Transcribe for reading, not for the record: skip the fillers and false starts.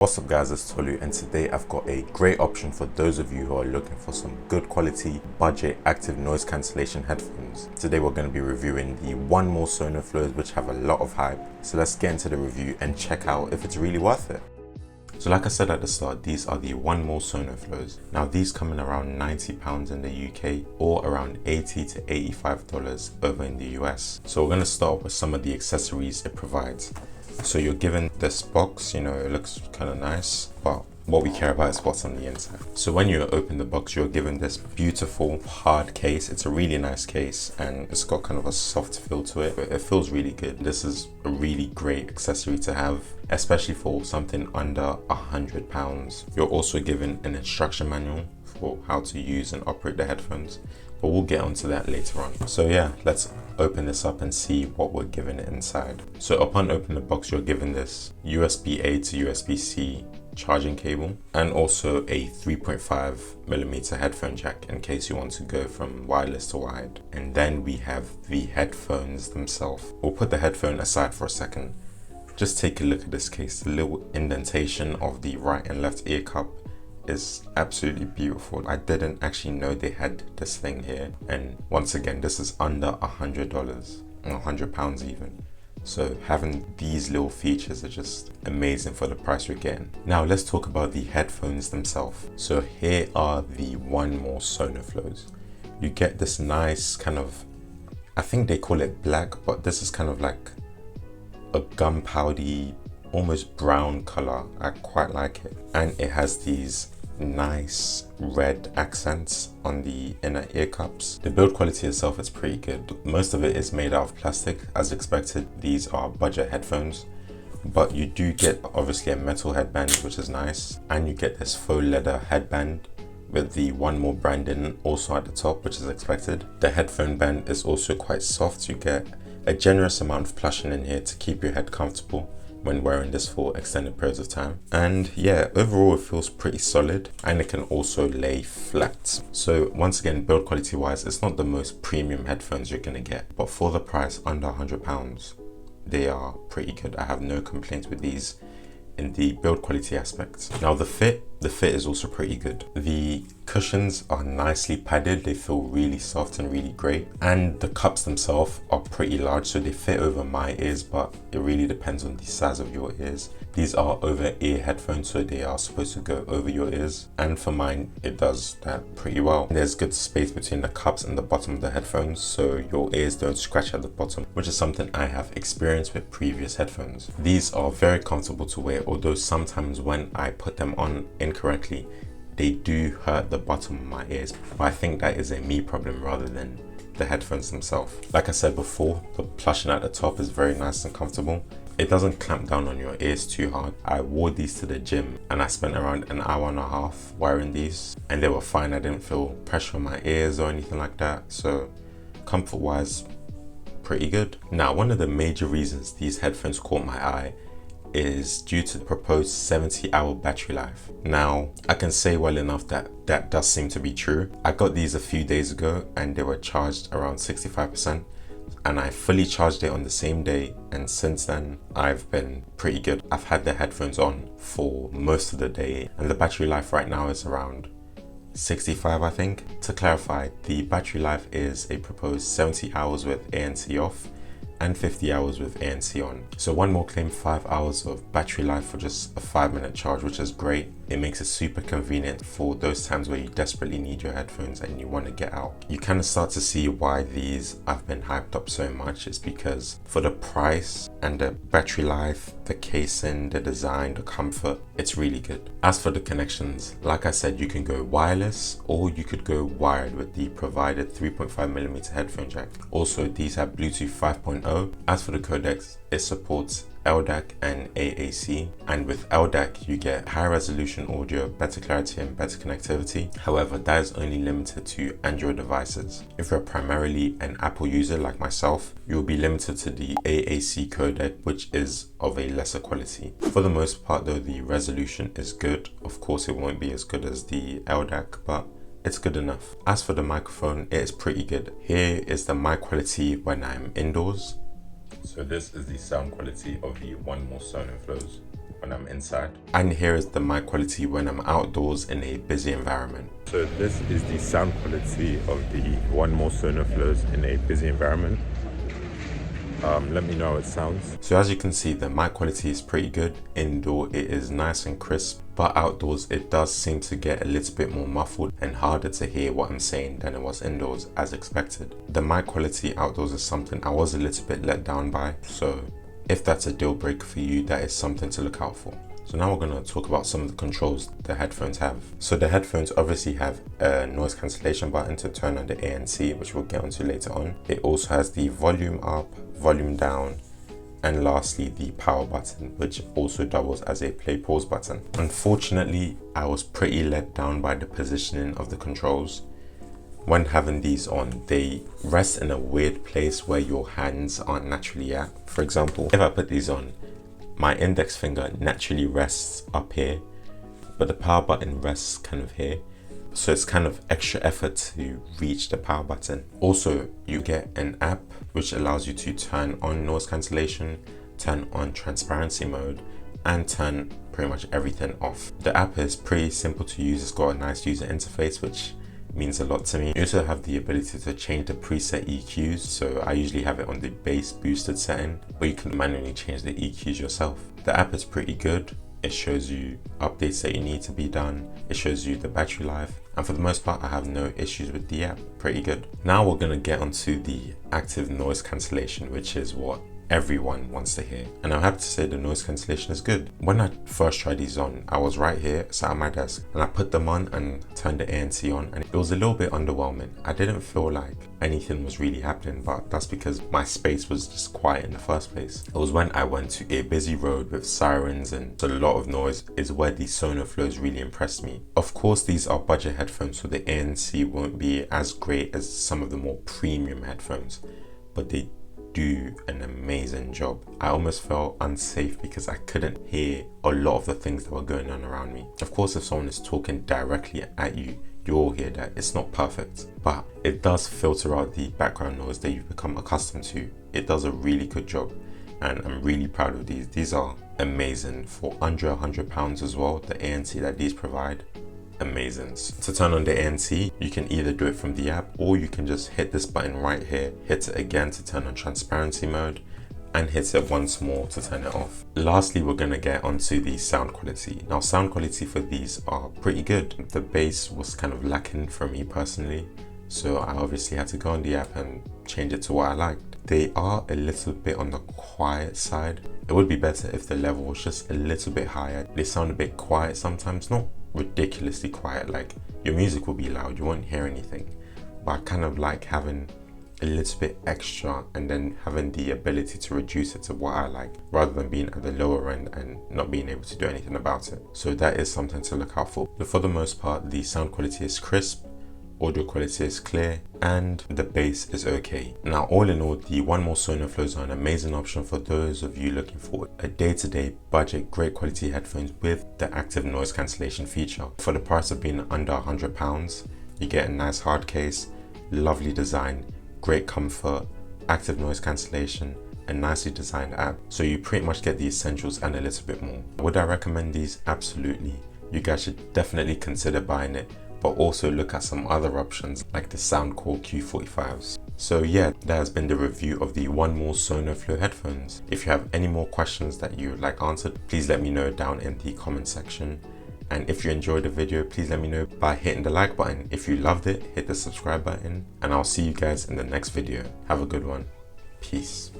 What's up guys, it's Tolu, and today I've got a great option for those of you who are looking for some good quality budget active noise cancellation headphones. Today we're going to be reviewing the 1More SonoFlows, which have a lot of hype. So let's get into the review and check out if it's really worth it. So like I said at the start, these are the 1More SonoFlows. Now these come in around £90 in the UK or around $80 to $85 over in the US. So we're going to start with some of the accessories it provides. So you're given this box, you know, it looks kind of nice, but what we care about is what's on the inside. So when you open the box, you're given this beautiful hard case. It's a really nice case and it's got kind of a soft feel to it. It feels really good. This is a really great accessory to have, especially for something under £100. You're also given an instruction manual for how to use and operate the headphones, but we'll get onto that later on. So yeah, let's open this up and see what we're given inside. So upon opening the box, you're given this USB-A to USB-C charging cable and also a 3.5mm headphone jack in case you want to go from wireless to wired. And then we have the headphones themselves. We'll put the headphone aside for a second. Just take a look at this case. The little indentation of the right and left ear cup is absolutely beautiful. I didn't actually know they had this thing here, and once again, this is under $100 or £100 even. So having these little features are just amazing for the price you're getting. Now let's talk about the headphones themselves. So here are the 1More SonoFlows. You get this nice kind of, I think they call it black, but this is kind of like a gunpowdery, almost brown color. I quite like it, and it has these nice red accents on the inner ear cups. The build quality itself is pretty good. Most of it is made out of plastic as expected. These are budget headphones, but you do get obviously a metal headband, which is nice, and you get this faux leather headband with the 1More branding also at the top, which is expected. The headphone band is also quite soft. You get a generous amount of plushing in here to keep your head comfortable when wearing this for extended periods of time. And yeah, overall it feels pretty solid, and it can also lay flat. So once again, build quality wise, it's not the most premium headphones you're gonna get, but for the price under £100, they are pretty good. I have no complaints with these in the build quality aspects. Now the fit is also pretty good. The cushions are nicely padded. They feel really soft and really great, and the cups themselves are pretty large, so they fit over my ears, but it really depends on the size of your ears. These are over ear headphones, so they are supposed to go over your ears, and for mine it does that pretty well. There's good space between the cups and the bottom of the headphones, so your ears don't scratch at the bottom, which is something I have experienced with previous headphones. These are very comfortable to wear, although sometimes when I put them on incorrectly, they do hurt the bottom of my ears, but I think that is a me problem rather than the headphones themselves. Like I said before, the plushing at the top is very nice and comfortable. It doesn't clamp down on your ears too hard. I wore these to the gym and I spent around an hour and a half wearing these, and they were fine. I didn't feel pressure on my ears or anything like that, so comfort wise, pretty good. Now, one of the major reasons these headphones caught my eye is due to the proposed 70-hour battery life. Now, I can say well enough that that does seem to be true. I got these a few days ago and they were charged around 65%, and I fully charged it on the same day, and since then I've been pretty good. I've had the headphones on for most of the day, and the battery life right now is around 65, I think. To clarify, the battery life is a proposed 70 hours with ANC off and 50 hours with ANC on. So 1More claimed 5 hours of battery life for just a 5-minute charge, which is great. It makes it super convenient for those times where you desperately need your headphones and you want to get out. You kind of start to see why these have been hyped up so much. It's because for the price and the battery life, the casing, the design, the comfort, it's really good. As for the connections, like I said, you can go wireless or you could go wired with the provided 3.5mm headphone jack. Also, these have Bluetooth 5.0. As for the codecs, it supports LDAC and AAC, and with LDAC you get high resolution audio, better clarity and better connectivity. However, that is only limited to Android devices. If you're primarily an Apple user like myself, you'll be limited to the AAC codec, which is of a lesser quality. For the most part though, the resolution is good. Of course it won't be as good as the LDAC, but it's good enough. As for the microphone, it is pretty good. Here is the mic quality when I'm indoors. So this is the sound quality of the 1More SonoFlows. when I'm inside. And here is the mic quality when I'm outdoors in a busy environment. So this is the sound quality of the 1More SonoFlows in a busy environment. Let me know how it sounds. So as you can see, the mic quality is pretty good. Indoor it is nice and crisp, but outdoors it does seem to get a little bit more muffled and harder to hear what I'm saying than it was indoors, as expected. The mic quality outdoors is something I was a little bit let down by, so if that's a deal breaker for you, that is something to look out for. So now we're going to talk about some of the controls the headphones have. So the headphones obviously have a noise cancellation button to turn on the ANC, which we'll get onto later on. It also has the volume up, volume down, and lastly the power button, which also doubles as a play pause button. Unfortunately, I was pretty let down by the positioning of the controls. When having these on, they rest in a weird place where your hands aren't naturally at. For example, if I put these on, my index finger naturally rests up here, but the power button rests kind of here. So it's kind of extra effort to reach the power button. Also, you get an app which allows you to turn on noise cancellation, turn on transparency mode, and turn pretty much everything off. The app is pretty simple to use. It's got a nice user interface, which means a lot to me. You also have the ability to change the preset EQs, so I usually have it on the bass boosted setting, but you can manually change the EQs yourself. The app is pretty good. It shows you updates that you need to be done. It shows you the battery life, and for the most part I have no issues with the app. Pretty good. Now we're gonna get onto the active noise cancellation, which is what everyone wants to hear, and I'm happy to say the noise cancellation is good. When I first tried these on, I was right here sat at my desk and I put them on and turned the ANC on, and it was a little bit underwhelming. I didn't feel like anything was really happening, but that's because my space was just quiet in the first place. It was when I went to a busy road with sirens and a lot of noise is where the SonoFlows really impressed me. Of course, these are budget headphones, so the ANC won't be as great as some of the more premium headphones, but they do an amazing job. I almost felt unsafe because I couldn't hear a lot of the things that were going on around me. Of course, if someone is talking directly at you, you'll hear that. It's not perfect, but it does filter out the background noise that you've become accustomed to. It does a really good job, and I'm really proud of these. These are amazing for under £100 as well. The ANC that these provide, amazing. To turn on the ANC, you can either do it from the app, or you can just hit this button right here, hit it again to turn on transparency mode, and hit it once more to turn it off. Lastly, we're gonna get onto the sound quality. Now, sound quality for these are pretty good. The bass was kind of lacking for me personally, so I obviously had to go on the app and change it to what I liked. They are a little bit on the quiet side. It would be better if the level was just a little bit higher. They sound a bit quiet sometimes, not ridiculously quiet, like your music will be loud, you won't hear anything, but I kind of like having a little bit extra and then having the ability to reduce it to what I like, rather than being at the lower end and not being able to do anything about it. So that is something to look out for. But for the most part, the sound quality is crisp, audio quality is clear, and the bass is okay. Now, all in all, the 1More SonoFlows are an amazing option for those of you looking for a day-to-day budget, great quality headphones with the active noise cancellation feature. For the price of being under £100, you get a nice hard case, lovely design, great comfort, active noise cancellation, a nicely designed app. So you pretty much get the essentials and a little bit more. Would I recommend these? Absolutely. You guys should definitely consider buying it, but also look at some other options like the Soundcore Q45s. So yeah, that has been the review of the 1More SonoFlow headphones. If you have any more questions that you would like answered, please let me know down in the comment section. And if you enjoyed the video, please let me know by hitting the like button. If you loved it, hit the subscribe button, and I'll see you guys in the next video. Have a good one. Peace.